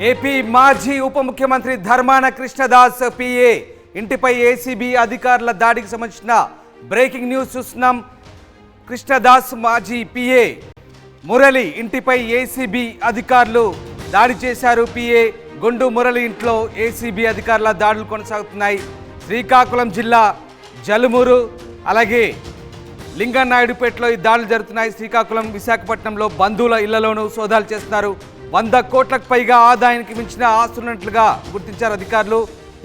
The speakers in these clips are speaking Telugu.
ఏపీ మాజీ ఉప ముఖ్యమంత్రి ధర్మాన కృష్ణదాస్ పిఏ ఇంటిపై ఏసీబీ అధికారుల దాడికి సంబంధించిన బ్రేకింగ్ న్యూస్ చూస్తున్నాం. కృష్ణదాస్ మాజీ పిఏ మురళి ఇంటిపై ఏసీబీ అధికారులు దాడి చేశారు. పిఏ గుండు మురళి ఇంట్లో ఏసీబీ అధికారుల దాడులు కొనసాగుతున్నాయి. శ్రీకాకుళం జిల్లా జలుమూరు అలాగే లింగనాయుడుపేటలో ఈ దాడులు జరుగుతున్నాయి. శ్రీకాకుళం, విశాఖపట్నంలో బంధువుల ఇళ్లలోనూ సోదాలు చేస్తున్నారు. 100 కోట్లకు పైగా ఆదాయానికి మించిన ఆస్తులున్నట్లుగా గుర్తించారు అధికారులు.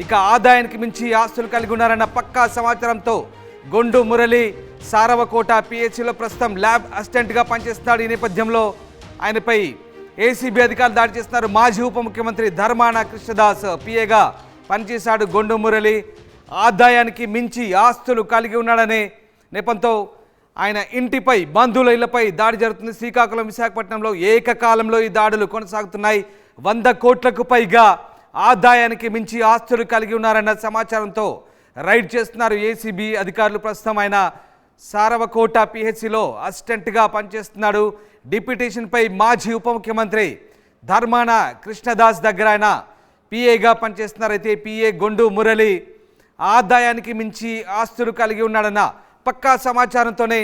ఇక ఆదాయానికి మించి ఆస్తులు కలిగి ఉన్నారన్న పక్కా సమాచారంతో గుండు మురళి సారవకోట పిహెచ్సిలో ప్రస్తుతం ల్యాబ్ అసిస్టెంట్గా పనిచేస్తున్నాడు. ఈ నేపథ్యంలో ఆయనపై ఏసీబీ అధికారులు దాడి చేస్తున్నారు. మాజీ ఉప ముఖ్యమంత్రి ధర్మాన కృష్ణదాస్ పిఏగా పనిచేశాడు గుండు మురళి. ఆదాయానికి మించి ఆస్తులు కలిగి ఉన్నాడనే నెపంతో ఆయన ఇంటిపై, బంధువుల ఇళ్లపై దాడి జరుగుతుంది. శ్రీకాకుళం, విశాఖపట్నంలో ఏకకాలంలో ఈ దాడులు కొనసాగుతున్నాయి. 100 కోట్లకు పైగా ఆదాయానికి మించి ఆస్తులు కలిగి ఉన్నారన్న సమాచారంతో రైడ్ చేస్తున్నారు ఏసీబీ అధికారులు. ప్రస్తుతం ఆయన సారవకోట పిహెచ్సిలో అసిస్టెంట్గా పనిచేస్తున్నాడు. డిప్యూటేషన్పై మాజీ ఉప ముఖ్యమంత్రి ధర్మాన కృష్ణదాస్ దగ్గర ఆయన పిఏగా పనిచేస్తున్నారు. అయితే పిఏ గుండు మురళి ఆదాయానికి మించి ఆస్తులు కలిగి ఉన్నాడన్న పక్కా సమాచారంతోనే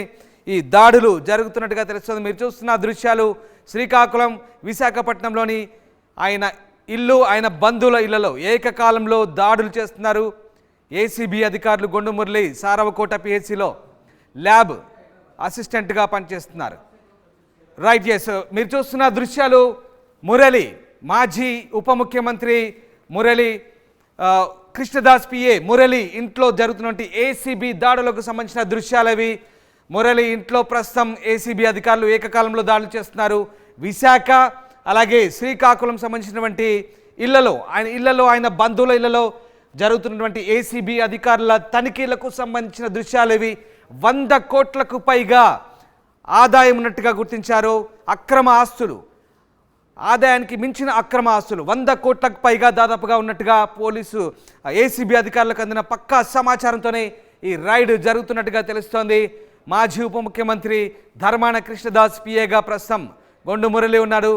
ఈ దాడులు జరుగుతున్నట్టుగా తెలుస్తుంది. మీరు చూస్తున్న దృశ్యాలు శ్రీకాకుళం, విశాఖపట్నంలోని ఆయన ఇల్లు, ఆయన బంధువుల ఇళ్లలో ఏకకాలంలో దాడులు చేస్తున్నారు ఏసీబీ అధికారులు. గుండు మురళి సారవకోట పిహెచ్సిలో ల్యాబ్ అసిస్టెంట్గా పనిచేస్తున్నారు. రైట్, ఎస్, మీరు చూస్తున్న దృశ్యాలు మురళి, మాజీ ఉప ముఖ్యమంత్రి మురళి కృష్ణదాస్ పిఏ మురళి ఇంట్లో జరుగుతున్నటువంటి ఏసీబీ దాడులకు సంబంధించిన దృశ్యాలవి. మురళి ఇంట్లో ప్రస్తుతం ఏసీబీ అధికారులు ఏకకాలంలో దాడులు చేస్తున్నారు. విశాఖ అలాగే శ్రీకాకుళం సంబంధించినటువంటి ఇళ్లలో ఆయన బంధువుల ఇళ్లలో జరుగుతున్నటువంటి ఏసీబీ అధికారుల తనిఖీలకు సంబంధించిన దృశ్యాలవి. 100 కోట్లకు పైగా ఆదాయం ఉన్నట్టుగా గుర్తించారు. అక్రమ ఆస్తులు, ఆదాయానికి మించిన అక్రమ ఆస్తులు 100 కోట్లకు పైగా దాదాపుగా ఉన్నట్టుగా పోలీసు ఏసీబీ అధికారులకు అందిన పక్కా సమాచారంతోనే ఈ రైడ్ జరుగుతున్నట్టుగా తెలుస్తోంది. మాజీ ఉప ముఖ్యమంత్రి ధర్మాన కృష్ణదాస్ పిఏగా ప్రస్తుతం గుండు మురళి ఉన్నాడు.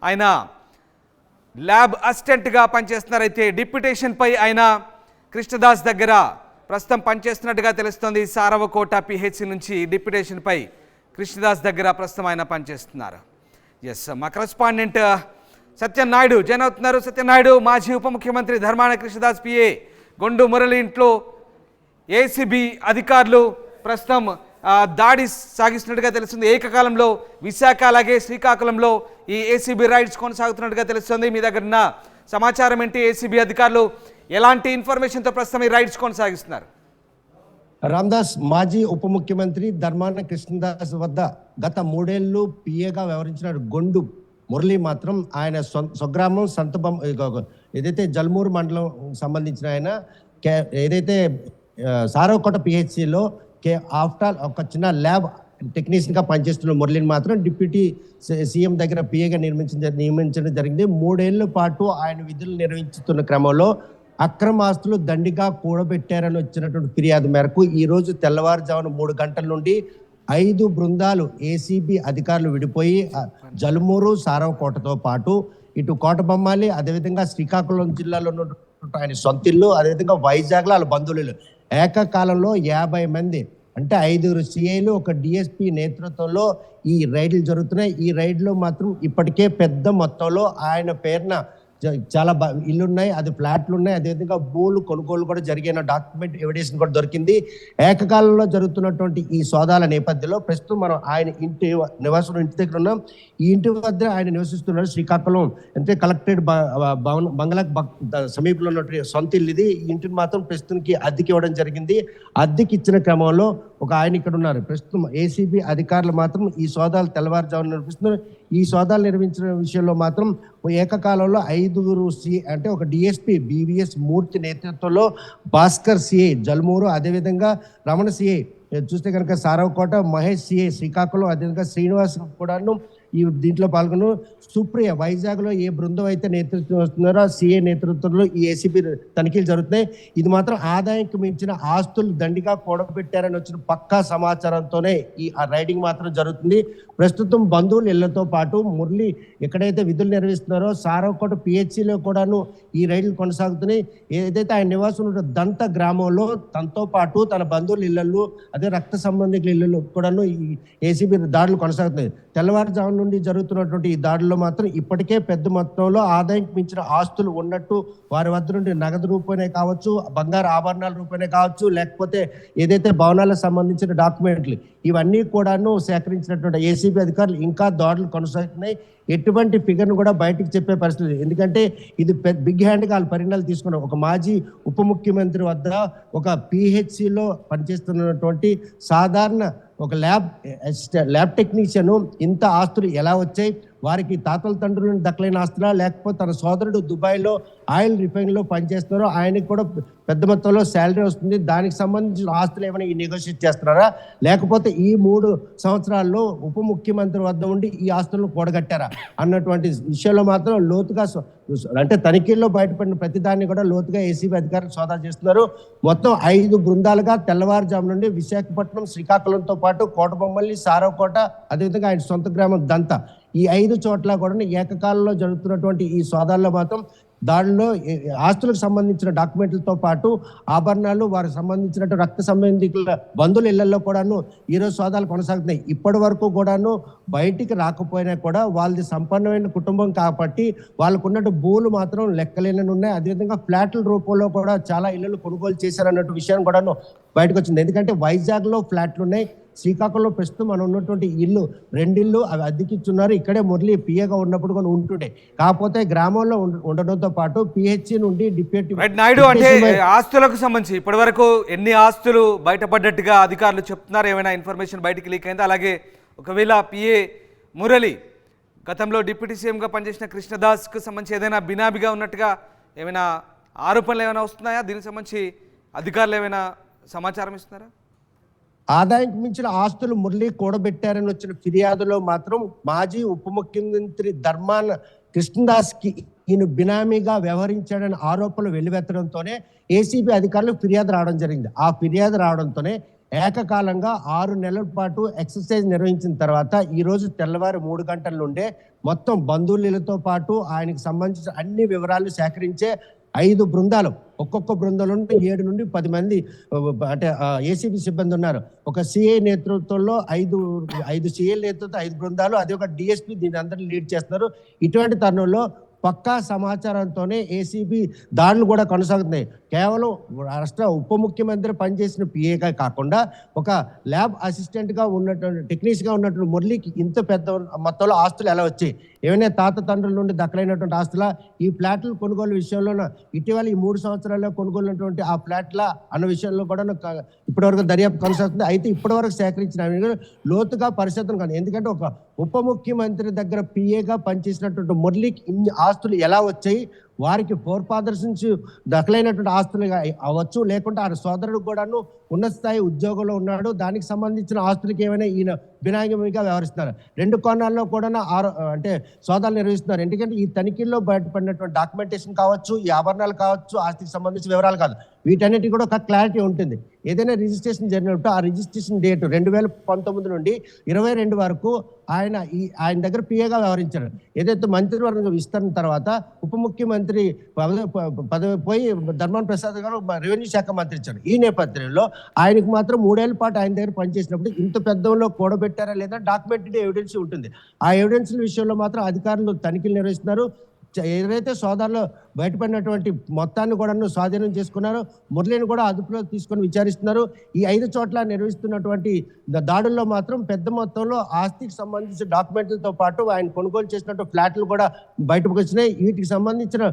ఆయన ల్యాబ్ అసిస్టెంట్గా పనిచేస్తున్నారు. అయితే డిప్యూటేషన్పై ఆయన కృష్ణదాస్ దగ్గర ప్రస్తుతం పనిచేస్తున్నట్టుగా తెలుస్తోంది. సారవకోట పిహెచ్సి నుంచి డిప్యూటేషన్పై కృష్ణదాస్ దగ్గర ప్రస్తుతం ఆయన పనిచేస్తున్నారు. ఎస్, మా కరెస్పాండెంట్ సత్యనాయుడు జాయిన్ అవుతున్నారు. సత్యనాయుడు, మాజీ ఉప ముఖ్యమంత్రి ధర్మాన కృష్ణదాస్ పిఏ గుండు మురళి ఇంట్లో ఏసీబీ అధికారులు ప్రస్తుతం దాడి సాగిస్తున్నట్టుగా తెలుస్తుంది. ఏకకాలంలో విశాఖ అలాగే శ్రీకాకుళంలో ఈ ఏసీబీ రైడ్స్ కొనసాగుతున్నట్టుగా తెలుస్తుంది. మీ దగ్గర ఉన్న సమాచారం ఏంటి? ఏసీబీ అధికారులు ఎలాంటి ఇన్ఫర్మేషన్తో ప్రస్తుతం ఈ రైడ్స్ కొనసాగిస్తున్నారు? రామ్దాస్, మాజీ ఉప ముఖ్యమంత్రి ధర్మాన కృష్ణదాస్ వద్ద గత 3 ఏళ్లు పిఏగా వ్యవహరించిన గుండు మురళి మాత్రం ఆయన స్వగ్రామం ఏదైతే జల్మూరు మండలం సంబంధించిన ఆయన ఏదైతే సారవకోట పిహెచ్సిలో ఆఫ్టర్ ఒక చిన్న ల్యాబ్ టెక్నీషియన్గా పనిచేస్తున్న మురళిని మాత్రం డిప్యూటీ సీఎం దగ్గర పిఏగా నియమించడం జరిగింది. 3 ఏళ్ల పాటు ఆయన విధులు నిర్వహిస్తున్న క్రమంలో అక్రమ ఆస్తులు దండిగా కూడబెట్టారని వచ్చినటువంటి ఫిర్యాదు మేరకు ఈరోజు తెల్లవారుజామున 3 గంటల నుండి 5 బృందాలు ఏసీబీ అధికారులు విడిపోయి జలుమూరు, సారవకోటతో పాటు ఇటు కోటబొమ్మాలి, అదేవిధంగా శ్రీకాకుళం జిల్లాలో ఉన్నటువంటి ఆయన సొంత ఇల్లు, అదేవిధంగా వైజాగ్లో వాళ్ళ బంధువులు ఏకకాలంలో 50 మంది అంటే 5 సిఐలు, ఒక డిఎస్పీ నేతృత్వంలో ఈ రైడ్లు జరుగుతున్నాయి. ఈ రైడ్లో మాత్రం ఇప్పటికే పెద్ద మొత్తంలో ఆయన పేరున చాలా ఇల్లున్నాయి, అది ఫ్లాట్లు ఉన్నాయి, అదేవిధంగా భూములు కొనుగోలు కూడా జరిగిన డాక్యుమెంట్ ఎవిడెన్స్ కూడా దొరికింది. ఏకకాలంలో జరుగుతున్నటువంటి ఈ సోదాల నేపథ్యంలో ప్రస్తుతం మనం ఆయన ఇంటి దగ్గర ఉన్నాం. ఈ ఇంటి వద్ద ఆయన నివసిస్తున్నారు. శ్రీకాకుళం అంటే కలెక్టరేట్ బంగ్లా సమీపంలో ఉన్నటువంటి సొంత ఇల్లు ఇది. ఈ ఇంటిని మాత్రం ప్రస్తుతానికి అద్దెకి ఇవ్వడం జరిగింది. అద్దెకి ఇచ్చిన క్రమంలో ఒక ఆయన ఇక్కడ ఉన్నారు. ప్రస్తుతం ఏసీబీ అధికారులు మాత్రం ఈ సోదాలు తెల్లవారుజామున నిర్వహిస్తున్నారు. ఈ సోదాలు నిర్వహించిన విషయంలో మాత్రం ఏకకాలంలో 5 అంటే ఒక డిఎస్పీ బీవీఎస్ మూర్తి నేతృత్వంలో భాస్కర్ సిఐ జల్మూరు, అదేవిధంగా రమణ సిఐ చూస్తే కనుక సారవకోట, మహేష్ సిఐ శ్రీకాకుళం, అదేవిధంగా శ్రీనివాస్ కూడాను ఈ దీంట్లో పాల్గొను. సుప్రియ వైజాగ్లో ఏ బృందం అయితే నేతృత్వం వస్తున్నారో సిఏ నేతృత్వంలో ఈ ఏసీబీ తనిఖీలు జరుగుతున్నాయి. ఇది మాత్రం ఆదాయానికి మించిన ఆస్తులు దండిగా కూడబెట్టారని వచ్చిన పక్కా సమాచారంతోనే ఈ రైడింగ్ మాత్రం జరుగుతుంది. ప్రస్తుతం బంధువుల ఇళ్లతో పాటు మురళి ఎక్కడైతే విధులు నిర్వహిస్తున్నారో సారవకోట పిహెచ్సిలో కూడాను ఈ రైళ్లు కొనసాగుతున్నాయి. ఏదైతే ఆయన నివాసం ఉన్న దంత గ్రామంలో తనతో పాటు తన బంధువుల ఇళ్లలో అదే రక్త సంబంధికుల ఇళ్లలో కూడాను ఈ ఏసీబీ దాడులు కొనసాగుతున్నాయి. తెల్లవారుజాము నుండి జరుగుతున్నటువంటి ఈ దాడుల్లో మాత్రం ఇప్పటికే పెద్ద మొత్తంలో ఆదాయం మించిన ఆస్తులు ఉన్నట్టు వారి వద్ద నుండి నగదు రూపాయనే కావచ్చు, బంగారు ఆభరణాల రూపాయనే కావచ్చు, లేకపోతే ఏదైతే భవనాలకు సంబంధించిన డాక్యుమెంట్లు ఇవన్నీ కూడాను సేకరించినటువంటి ఏసీబీ అధికారులు ఇంకా దాడులు కొనసాగుతున్నాయి. ఎటువంటి ఫిగర్ను కూడా బయటికి చెప్పే పరిస్థితి, ఎందుకంటే ఇది బిగ్ హ్యాండ్గా వాళ్ళు పరిణామాలు తీసుకున్నారు. ఒక మాజీ ఉప ముఖ్యమంత్రి వద్ద ఒక పిహెచ్సిలో పనిచేస్తున్నటువంటి సాధారణ ఒక ల్యాబ్ టెక్నీషియన్ ఇంత ఆస్తులు ఎలా వచ్చాయి, వారికి తాతల తండ్రుల నుండి దక్కలేని ఆస్తులా, లేకపోతే తన సోదరుడు దుబాయ్లో ఆయిల్ రిఫైన్లో పనిచేస్తున్నారో ఆయనకి కూడా పెద్ద మొత్తంలో శాలరీ వస్తుంది, దానికి సంబంధించిన ఆస్తులు ఏమైనా ఈ నెగోషియేట్ చేస్తున్నారా, లేకపోతే ఈ 3 సంవత్సరాల్లో ఉప ముఖ్యమంత్రి వద్ద ఉండి ఈ ఆస్తులను కూడగట్టారా అన్నటువంటి విషయంలో మాత్రం లోతుగా అంటే తనిఖీల్లో బయటపడిన ప్రతిదాన్ని కూడా లోతుగా ఏసీబీ అధికారులు సోదా చేస్తున్నారు. మొత్తం 5 బృందాలుగా తెల్లవారుజాము నుండి విశాఖపట్నం, శ్రీకాకుళంతో పాటు కోటబొమ్మల్లి, సారవకోట, అదేవిధంగా ఆయన సొంత గ్రామం దంత, ఈ 5 చోట్ల కూడా ఏకకాలంలో జరుగుతున్నటువంటి ఈ సోదాల్లో మాత్రం దానిలో ఆస్తులకు సంబంధించిన డాక్యుమెంట్లతో పాటు ఆభరణాలు, వారికి సంబంధించినట్టు రక్త సంబంధికుల బంధువుల ఇళ్లలో కూడాను ఈరోజు సోదాలు కొనసాగుతున్నాయి. ఇప్పటి వరకు కూడాను బయటికి రాకపోయినా కూడా వాళ్ళది సంపన్నమైన కుటుంబం కాబట్టి వాళ్ళకు ఉన్నట్టు భూములు మాత్రం లెక్కలేని ఉన్నాయి. అదేవిధంగా ఫ్లాట్ల రూపంలో కూడా చాలా ఇళ్లను కొనుగోలు చేశారన్నట్టు విషయం కూడాను బయటకు వచ్చింది. ఎందుకంటే వైజాగ్లో ఫ్లాట్లు ఉన్నాయి, శ్రీకాకుళంలో ప్రస్తుతం మనం ఉన్నటువంటి ఇల్లు 2 ఇళ్ళు అవి అద్దెకిచ్చున్నారు. ఇక్కడే మురళి పిఏగా ఉన్నప్పుడు కూడా ఉంటుండే, కాకపోతే గ్రామంలో ఉండడంతో పాటు పిహెచ్సి నుండి డిప్యూటీ నాయుడు అంటే ఆస్తులకు సంబంధించి ఇప్పటి వరకు ఎన్ని ఆస్తులు బయటపడ్డట్టుగా అధికారులు చెప్తున్నారు, ఏమైనా ఇన్ఫర్మేషన్ బయటికి లీక్ అయిందా? అలాగే ఒకవేళ పిఏ మురళి గతంలో డిప్యూటీ సీఎంగా పనిచేసిన కృష్ణదాస్కు సంబంధించి ఏదైనా బినామీగా ఉన్నట్టుగా ఏమైనా ఆరోపణలు ఏమైనా వస్తున్నాయా? దీనికి సంబంధించి అధికారులు ఏమైనా సమాచారం ఇస్తున్నారా? ఆదాయానికి మించిన ఆస్తులు మురళి కూడబెట్టారని వచ్చిన ఫిర్యాదులో మాత్రం మాజీ ఉప ముఖ్యమంత్రి ధర్మాన కృష్ణదాస్కి ఈయన బినామీగా వ్యవహరించాడని ఆరోపణలు వెల్లువెత్తడంతోనే ఏసీబీ అధికారులు ఫిర్యాదు రావడం జరిగింది. ఆ ఫిర్యాదు రావడంతోనే ఏకకాలంగా 6 నెలల పాటు ఎక్సర్సైజ్ నిర్వహించిన తర్వాత ఈరోజు తెల్లవారు 3 గంటల నుండే మొత్తం బంధువులతో పాటు ఆయనకు సంబంధించిన అన్ని వివరాలు సేకరించే 5 బృందాలు, ఒక్కొక్క బృందంలో 7 నుండి 10 మంది అంటే ఏసీబీ సిబ్బంది ఉన్నారు. ఒక సిఐ నేతృత్వంలో 5 సిఐ నేతృత్వం 5 బృందాలు, అది ఒక డిఎస్పీ దీని అందరినీ లీడ్ చేస్తున్నారు. ఇటువంటి తరుణంలో పక్కా సమాచారంతోనే ఏసీబీ దాడులు కూడా కొనసాగుతున్నాయి. కేవలం రాష్ట్ర ఉప ముఖ్యమంత్రి పనిచేసిన పిఏగా కాకుండా ఒక ల్యాబ్ అసిస్టెంట్గా ఉన్నటువంటి టెక్నీషియన్గా ఉన్నటువంటి మురళికి ఇంత పెద్ద మొత్తంలో ఆస్తులు ఎలా వచ్చాయి, ఏమైనా తాత తండ్రుల నుండి దక్కలైనటువంటి ఆస్తుల, ఈ ఫ్లాట్ల కొనుగోలు విషయంలో ఇటీవల ఈ 3 సంవత్సరాల్లో కొనుగోలున్నటువంటి ఆ ఫ్లాట్ల అన్న విషయంలో కూడా ఇప్పటివరకు దర్యాప్తు కొనసాగుతుంది. అయితే ఇప్పటివరకు సేకరించిన లోతుగా పరిశోధన కాదు, ఎందుకంటే ఒక ఉప ముఖ్యమంత్రి దగ్గర పిఏగా పనిచేసినటువంటి మురళికి ఇన్ని ఆస్తులు ఎలా వచ్చాయి, వారికి ఫోర్ ఫాదర్స్ నుంచి దఖలైనటువంటి ఆస్తులు అవ్వచ్చు, లేకుంటే ఆయన సోదరుడు కూడాను ఉన్నత స్థాయి ఉద్యోగంలో ఉన్నాడు, దానికి సంబంధించిన ఆస్తులకి ఏమైనా ఈయన బినామీగా వ్యవహరిస్తున్నారు. 2 కోణాల్లో కూడా అంటే సోదాలు నిర్వహిస్తున్నారు. ఎందుకంటే ఈ తనిఖీల్లో బయటపడినటువంటి డాక్యుమెంటేషన్ కావచ్చు, ఈ ఆభరణాలు కావచ్చు, ఆస్తికి సంబంధించిన వివరాలు కాదు, వీటన్నిటి కూడా ఒక క్లారిటీ ఉంటుంది. ఏదైనా రిజిస్ట్రేషన్ జరిగినప్పుడు ఆ రిజిస్ట్రేషన్ డేట్ 2019 నుండి 22 వరకు ఆయన దగ్గర పిఏగా వ్యవహరించారు. ఏదైతే మంత్రివర్గ విస్తరణ తర్వాత ఉప ముఖ్యమంత్రి పదవి పోయి ధర్మాన ప్రసాద్ గారు రెవెన్యూ శాఖ మంత్రి ఇచ్చారు. ఈ నేపథ్యంలో ఆయనకు మాత్రం 3 ఏళ్ల పాటు ఆయన దగ్గర పనిచేసినప్పుడు ఇంత పెద్దలో కూడబెట్టారా లేదా డాక్యుమెంటెడ్ ఎవిడెన్స్ ఉంటుంది. ఆ ఎవిడెన్స్ విషయంలో మాత్రం అధికారులు తనిఖీలు నిర్వహిస్తున్నారు. ఏదైతే సోదాల్లో బయటపడినటువంటి మొత్తాన్ని కూడా స్వాధీనం చేసుకున్నారు. మురళిని కూడా అదుపులో తీసుకొని విచారిస్తున్నారు. ఈ 5 చోట్ల నిర్వహిస్తున్నటువంటి దాడుల్లో మాత్రం పెద్ద మొత్తంలో ఆస్తికి సంబంధించిన డాక్యుమెంట్లతో పాటు ఆయన కొనుగోలు చేసినట్టు ఫ్లాట్లు కూడా బయటకు వచ్చినాయి. వీటికి సంబంధించిన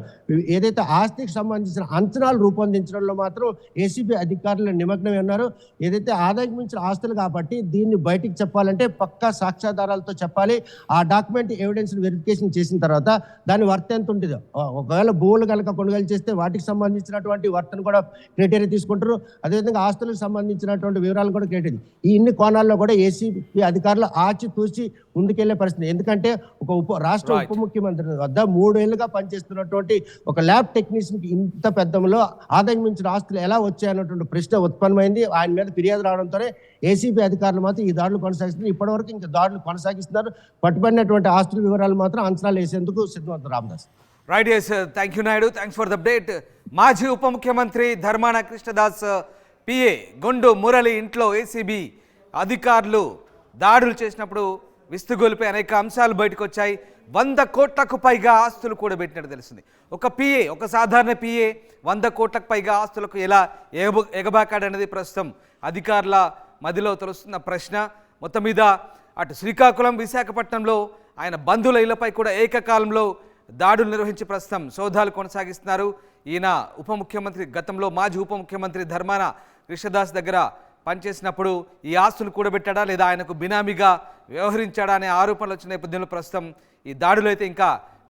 ఏదైతే ఆస్తికి సంబంధించిన అంచనాలు రూపొందించడంలో మాత్రం ఏసీబీ అధికారులు నిమగ్నమై ఉన్నారు. ఏదైతే ఆదాయం మించిన ఆస్తులు కాబట్టి దీన్ని బయటికి చెప్పాలంటే పక్కా సాక్ష్యాధారాలతో చెప్పాలి. ఆ డాక్యుమెంట్ ఎవిడెన్స్ వెరిఫికేషన్ చేసిన తర్వాత దాని వర్త్ ఎంత ఉంటుంది, ఒకవేళ భూములు కనుక కొనుగోలు చేస్తే వాటికి సంబంధించినటువంటి వర్తను కూడా క్రైటీరియా తీసుకుంటారు. అదేవిధంగా ఆస్తులకు సంబంధించినటువంటి వివరాలు కూడా క్రైటీరియా. ఈ ఇన్ని కోణాల్లో కూడా ఏసీబీ అధికారులు ఆచితూచి ముందుకెళ్లే పరిస్థితి. ఎందుకంటే ఒక రాష్ట్ర ఉప ముఖ్యమంత్రి వద్ద 3 ఏళ్లుగా పనిచేస్తున్నటువంటి ఒక ల్యాబ్ టెక్నీషియన్ కి ఇంత పెద్దలో ఆదాయం మించిన ఆస్తులు ఎలా వచ్చాయన్నటువంటి ప్రశ్న ఉత్పన్నమైంది. ఆయన మీద ఫిర్యాదు రావడంతోనే ఏసీబీ అధికారులు మాత్రం ఈ దాడులు కొనసాగిస్తున్నారు. ఇప్పటివరకు ఇంకా దాడులు కొనసాగిస్తున్నారు. పట్టుబడినటువంటి ఆస్తుల వివరాలు మాత్రం అంచనాలు వేసేందుకు సిద్ధమవుతారు. Ramdas. Right, yes, thank you Naidu, thanks for the update. మాజీ ఉప ముఖ్యమంత్రి ధర్మాన కృష్ణదాస్ పిఏ గొండు మురళి ఇంట్లో ఏసీబీ అధికారులు దాడులు చేసినప్పుడు విస్తుగొలిపే అనేక అంశాలు బయటకు వచ్చాయి. 100 కోట్లకు పైగా ఆస్తులు కూడా పెట్టినట్టు తెలిసింది. ఒక పిఏ, ఒక సాధారణ పిఏ 100 కోట్లకు పైగా ఆస్తులకు ఎలా ఎగబాకాడనేది ప్రస్తుతం అధికారుల మదిలో తెలుస్తున్న ప్రశ్న. మొత్తం మీద అటు శ్రీకాకుళం, విశాఖపట్నంలో ఆయన బంధువుల ఇళ్లపై కూడా ఏకకాలంలో దాడులు నిర్వహించి ప్రస్తుతం సోదాలు కొనసాగిస్తున్నారు. ఈయన ఉప ముఖ్యమంత్రి, గతంలో మాజీ ఉప ముఖ్యమంత్రి ధర్మాన కృష్ణదాస్ దగ్గర పనిచేసినప్పుడు ఈ ఆస్తులు కూడబెట్టాడా లేదా ఆయనకు బినామీగా వ్యవహరించాడా అనే ఆరోపణలు వచ్చిన నేపథ్యంలో ప్రస్తుతం ఈ దాడులు అయితే ఇంకా